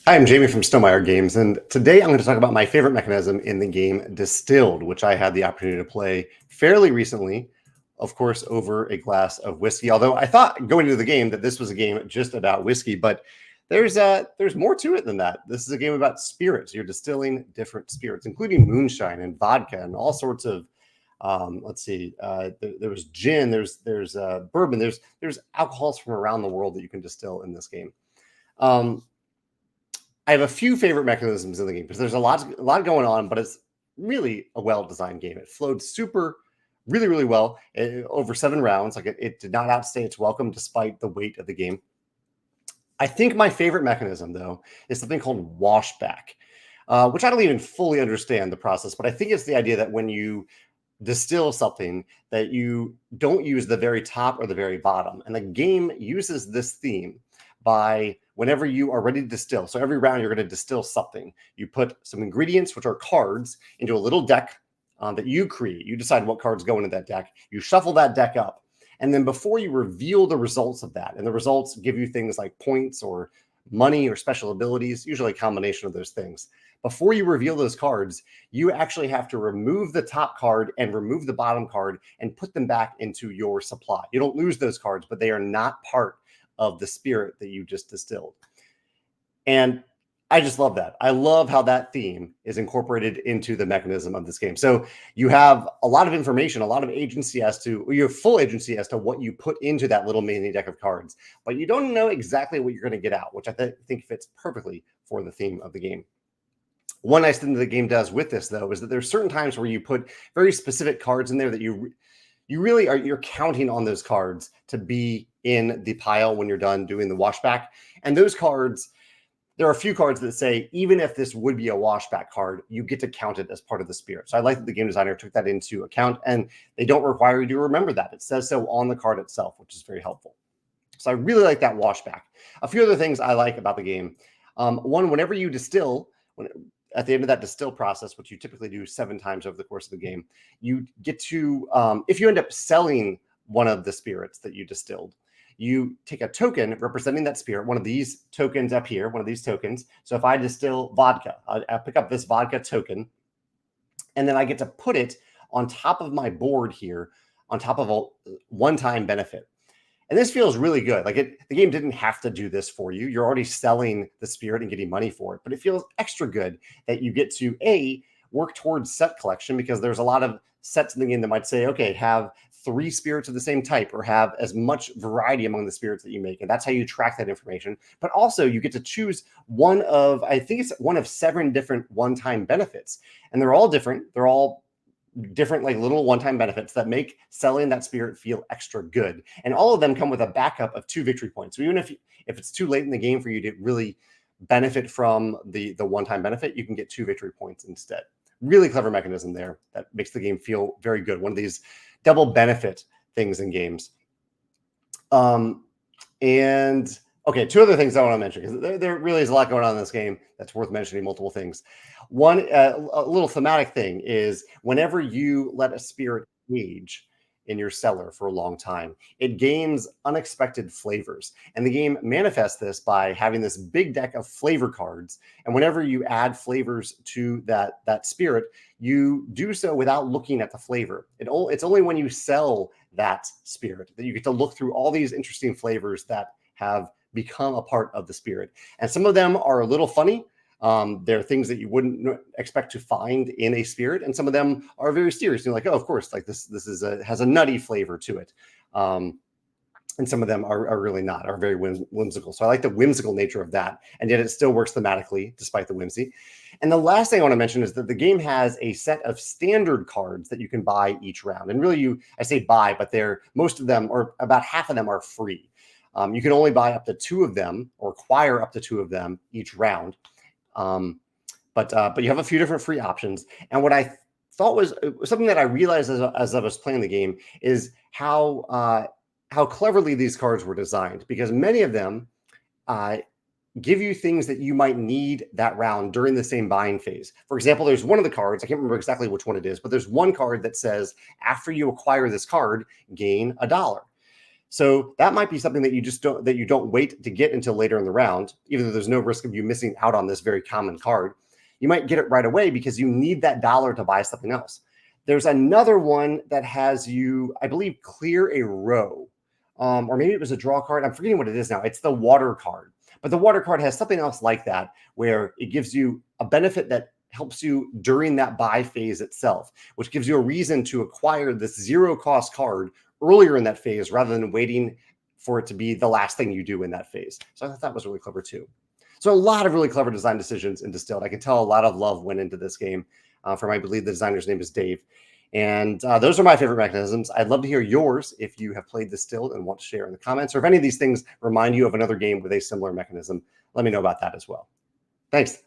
Hi, I'm Jamey from Stonemeyer Games, and today I'm going to talk about my favorite mechanism in the game Distilled, which I had the opportunity to play fairly recently, of course, over a glass of whiskey. Although I thought going into the game that this was a game just about whiskey, but there's more to it than that. This is a game about spirits. You're distilling different spirits, including moonshine and vodka and all sorts of there was gin, there's bourbon, there's alcohols from around the world that you can distill in this game. I have a few favorite mechanisms in the game because there's a lot going on, but it's really a well-designed game. It flowed really well over 7 rounds. Like it did not outstay its welcome despite the weight of the game. I think my favorite mechanism, though, is something called washback, which I don't even fully understand the process, but I think it's the idea that when you distill something that you don't use the very top or the very bottom. And the game uses this theme by whenever you are ready to distill. So every round you're going to distill something. You put some ingredients, which are cards, into a little deck that you create. You decide what cards go into that deck. You shuffle that deck up. And then before you reveal the results of that, and the results give you things like points or money or special abilities, usually a combination of those things. Before you reveal those cards, you actually have to remove the top card and remove the bottom card and put them back into your supply. You don't lose those cards, but they are not part of the spirit that you just distilled. And I just love that. I love how that theme is incorporated into the mechanism of this game. So you have a lot of information, a lot of agency you have full agency as to what you put into that little mini deck of cards, but you don't know exactly what you're going to get out, which I think fits perfectly for the theme of the game. One nice thing that the game does with this, though, is that there's certain times where you put very specific cards in there that you're counting on those cards to be in the pile when you're done doing the washback. And those cards, there are a few cards that say, even if this would be a washback card, you get to count it as part of the spirit. So I like that the game designer took that into account, and they don't require you to remember that. It says so on the card itself, which is very helpful. So I really like that washback. A few other things I like about the game. One, whenever you distill, at the end of that distill process, which you typically do 7 times over the course of the game, you get to, if you end up selling one of the spirits that you distilled, you take a token representing that spirit, one of these tokens up here, one of these tokens. So if I distill vodka, I pick up this vodka token, and then I get to put it on top of my board here, on top of a one-time benefit. And this feels really good. Like the game didn't have to do this for you. You're already selling the spirit and getting money for it, but it feels extra good that you get to work towards set collection, because there's a lot of sets in the game that might say, okay, have 3 spirits of the same type or have as much variety among the spirits that you make. And that's how you track that information. But also you get to choose I think it's one of 7 different one-time benefits. And they're all different. They're all different, like little one-time benefits that make selling that spirit feel extra good. And all of them come with a backup of 2 victory points. So even if it's too late in the game for you to really benefit from the one-time benefit, you can get 2 victory points instead. Really clever mechanism there that makes the game feel very good. One of these double benefit things in games. And okay, 2 other things I want to mention, because there really is a lot going on in this game that's worth mentioning. Multiple things. One, a little thematic thing is whenever you let a spirit age in your cellar for a long time, it gains unexpected flavors. And the game manifests this by having this big deck of flavor cards. And whenever you add flavors to that spirit, you do so without looking at the flavor. It's only when you sell that spirit that you get to look through all these interesting flavors that have become a part of the spirit. And some of them are a little funny. There are things that you wouldn't expect to find in a spirit, and some of them are very serious. You're like, oh, of course, like this has a nutty flavor to it. And some of them are really not, are very whimsical. So I like the whimsical nature of that, and yet it still works thematically despite the whimsy. And the last thing I want to mention is that the game has a set of standard cards that you can buy each round. And really, I say buy, but most of them, or about half of them, are free. You can only buy up to 2 of them or acquire up to 2 of them each round. But you have a few different free options. And what I thought was something that I realized as I was playing the game is how cleverly these cards were designed, because many of them give you things that you might need that round during the same buying phase. For example, there's one of the cards, I can't remember exactly which one it is, but there's one card that says, after you acquire this card, gain $1. So that might be something that you don't wait to get until later in the round, even though there's no risk of you missing out on this very common card. You might get it right away because you need that dollar to buy something else. There's another one that has you, I believe, clear a row, or maybe it was a draw card. I'm forgetting what it is now. It's the water card. But the water card has something else like that, where it gives you a benefit that helps you during that buy phase itself, which gives you a reason to acquire this zero cost card earlier in that phase rather than waiting for it to be the last thing you do in that phase. So I thought that was really clever too. So a lot of really clever design decisions in Distilled. I can tell a lot of love went into this game from, I believe the designer's name is Dave. And those are my favorite mechanisms. I'd love to hear yours if you have played Distilled and want to share in the comments, or if any of these things remind you of another game with a similar mechanism. Let me know about that as well. Thanks.